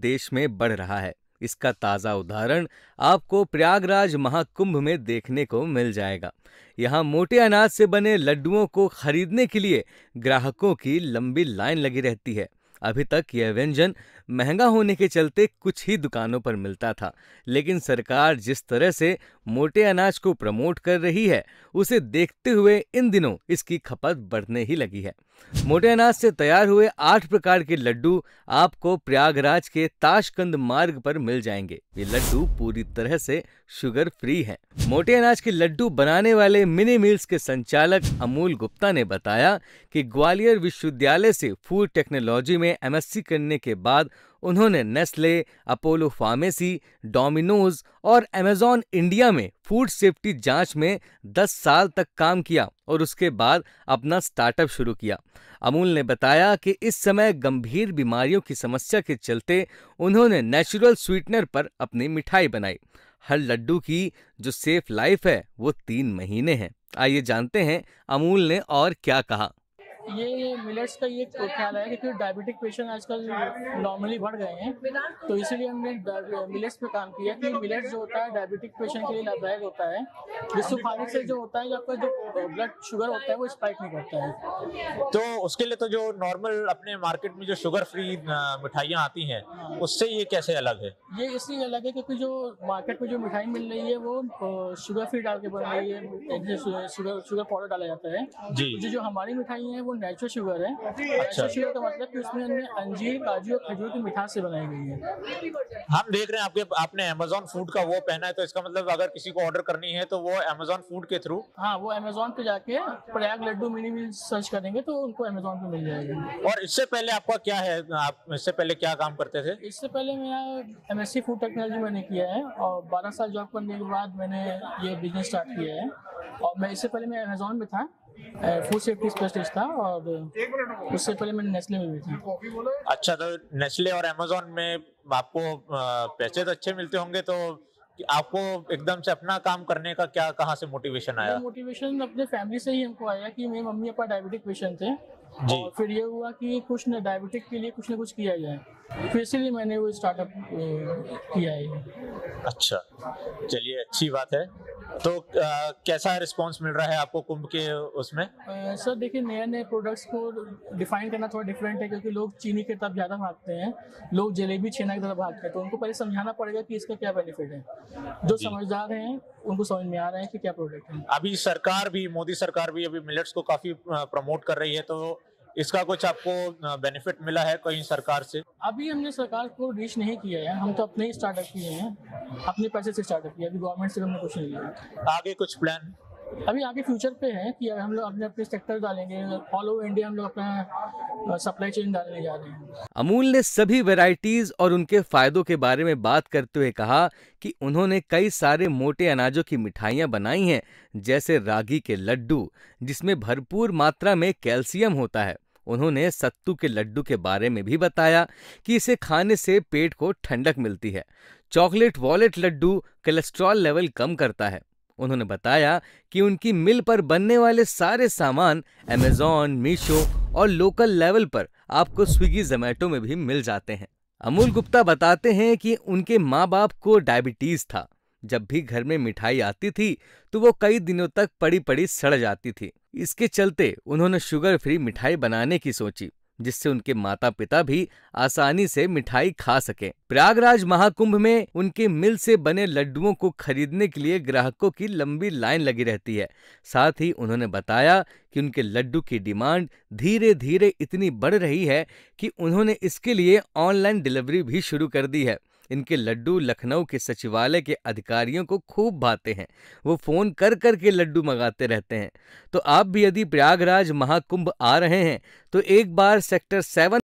देश में बढ़ रहा है। इसका ताज़ा उदाहरण आपको प्रयागराज महाकुंभ में देखने को मिल जाएगा। यहाँ मोटे अनाज से बने लड्डुओं को खरीदने के लिए ग्राहकों की लंबी लाइन लगी रहती है। अभी तक यह व्यंजन महंगा होने के चलते कुछ ही दुकानों पर मिलता था, लेकिन सरकार जिस तरह से मोटे अनाज को प्रमोट कर रही है, उसे देखते हुए इन दिनों इसकी खपत बढ़ने ही लगी है। मोटे अनाज से तैयार हुए 8 प्रकार के लड्डू आपको प्रयागराज के ताशकंद मार्ग पर मिल जाएंगे। ये लड्डू पूरी तरह से शुगर फ्री हैं। मोटे अनाज के लड्डू बनाने वाले मिनी मिल्स के संचालक अमूल गुप्ता ने बताया कि ग्वालियर विश्वविद्यालय से फूड टेक्नोलॉजी में एमएससी करने के बाद उन्होंने नेस्ले, अपोलो फार्मेसी, डोमिनोज और अमेज़न इंडिया में फूड सेफ्टी जांच में 10 साल तक काम किया और उसके बाद अपना स्टार्टअप शुरू किया। अमूल ने बताया कि इस समय गंभीर बीमारियों की समस्या के चलते उन्होंने नेचुरल स्वीटनर पर अपनी मिठाई बनाई। हर लड्डू की जो सेफ लाइफ है वो 3 महीने है। आइए जानते हैं अमूल ने और क्या कहा। ये मिलेट्स का ये ख्याल है कि डायबिटिक पेशेंट आजकल नॉर्मली बढ़ गए हैं, तो इसीलिए हमने मिलेट्स पे काम किया कि मिलेट्स जो होता है डायबिटिक पेशेंट के लिए लाभदायक होता है, जिसको खाने से जो होता है कि आपका जो ब्लड शुगर होता है वो स्पाइक नहीं करता है। तो उसके लिए तो जो नॉर्मल अपने मार्केट में जो शुगर फ्री मिठाइयाँ आती हैं, उससे ये कैसे अलग है? ये इसलिए अलग है क्योंकि जो मार्केट में जो मिठाई मिल रही है वो शुगर फ्री डाल के बन रही है, शुगर पाउडर डाला जाता है जी। जो हमारी मिठाई है वो नेचुरल शुगर है। नेचुरल शुगर का मतलब कि उसमें हमने अंजीर, काजू और खजूर की मिठास से बनाई गई है। हम देख रहे हैं आपने अमेज़न फूड का वो पहना है, तो इसका मतलब अगर किसी को ऑर्डर करनी है तो वो अमेज़न फूड के थ्रू? हाँ, वो अमेज़न पे जाके प्रयाग लड्डू मिनी मिल सर्च करेंगे तो उनको अमेज़न पे मिल जाएगा। और इससे पहले आपका क्या है, आप इससे पहले क्या काम करते थे? इससे पहले मेरा एमएससी फूड टेक्नोलॉजी मैंने किया है और 12 साल जॉब करने के बाद मैंने ये बिजनेस स्टार्ट किया है। और मैं इससे पहले मैं अमेज़न में था, फूड सेफ्टी स्पेशलिस्ट था, और उससे पहले मैंने नेस्ले में भी था। अच्छा, तो नेस्ले और अमेज़न में आपको पैसे तो अच्छे मिलते होंगे, तो आपको एकदम से अपना काम करने का क्या, कहाँ से मोटिवेशन आया? मोटिवेशन अपने फैमिली से ही हमको आया कि मेरे मम्मी पापा डायबिटिक पेशेंट थे और फिर ये हुआ कि कुछ न डायबिटिक के लिए कुछ न कुछ किया जाए, फिर इसीलिए मैंने वो स्टार्टअप किया है। अच्छा, चलिए अच्छी बात है। तो कैसा रिस्पांस मिल रहा है आपको कुंभ के उसमें? सर देखिए, नए नए प्रोडक्ट्स को डिफाइन करना थोड़ा डिफरेंट है क्योंकि लोग चीनी की तरफ ज़्यादा भागते हैं, लोग जलेबी छेना की तरफ भागते हैं, तो उनको पहले समझाना पड़ेगा कि इसका क्या बेनिफिट है। जो समझदार हैं उनको समझ में आ रहा है कि क्या प्रोडक्ट है। अभी सरकार भी, मोदी सरकार भी अभी मिलेट्स को काफी प्रमोट कर रही है, तो इसका कुछ आपको बेनिफिट मिला है कहीं सरकार से? अभी हमने सरकार को रीच नहीं किया है, हम तो अपने ही स्टार्टअप किए हैं, अपने पैसे से स्टार्टअप किया, अभी गवर्नमेंट से हमने कुछ नहीं लिया। आगे कुछ प्लान? अभी आगे फ्यूचर पे है कि हम लोग अपने अपने सेक्टर डालेंगे, ऑल ओवर इंडिया हम लोग अपना सप्लाई चेन डालने जा रहे हैं। अमूल ने सभी वैरायटीज और उनके फायदों के बारे में बात करते हुए कहा कि उन्होंने कई सारे मोटे अनाजों की मिठाइयाँ बनाई हैं, जैसे रागी के लड्डू, जिसमें भरपूर मात्रा में कैल्शियम होता है। उन्होंने सत्तू के लड्डू के बारे में भी बताया कि इसे खाने से पेट को ठंडक मिलती है। चॉकलेट वॉलेट लड्डू कोलेस्ट्रॉल लेवल कम करता है। उन्होंने बताया कि उनकी मिल पर बनने वाले सारे सामान अमेज़न, मीशो और लोकल लेवल पर आपको स्विगी, जोमैटो में भी मिल जाते हैं। अमूल गुप्ता बताते हैं कि उनके माँ बाप को डायबिटीज था। जब भी घर में मिठाई आती थी तो वो कई दिनों तक पड़ी पड़ी सड़ जाती थी। इसके चलते उन्होंने शुगर फ्री मिठाई बनाने की सोची, जिससे उनके माता पिता भी आसानी से मिठाई खा सकें। प्रयागराज महाकुंभ में उनके मिल से बने लड्डुओं को खरीदने के लिए ग्राहकों की लंबी लाइन लगी रहती है। साथ ही उन्होंने बताया कि उनके लड्डू की डिमांड धीरे धीरे इतनी बढ़ रही है कि उन्होंने इसके लिए ऑनलाइन डिलीवरी भी शुरू कर दी है। इनके लड्डू लखनऊ के सचिवालय के अधिकारियों को खूब भाते हैं। वो फोन कर कर के लड्डू मंगाते रहते हैं। तो आप भी यदि प्रयागराज महाकुंभ आ रहे हैं तो एक बार सेक्टर 7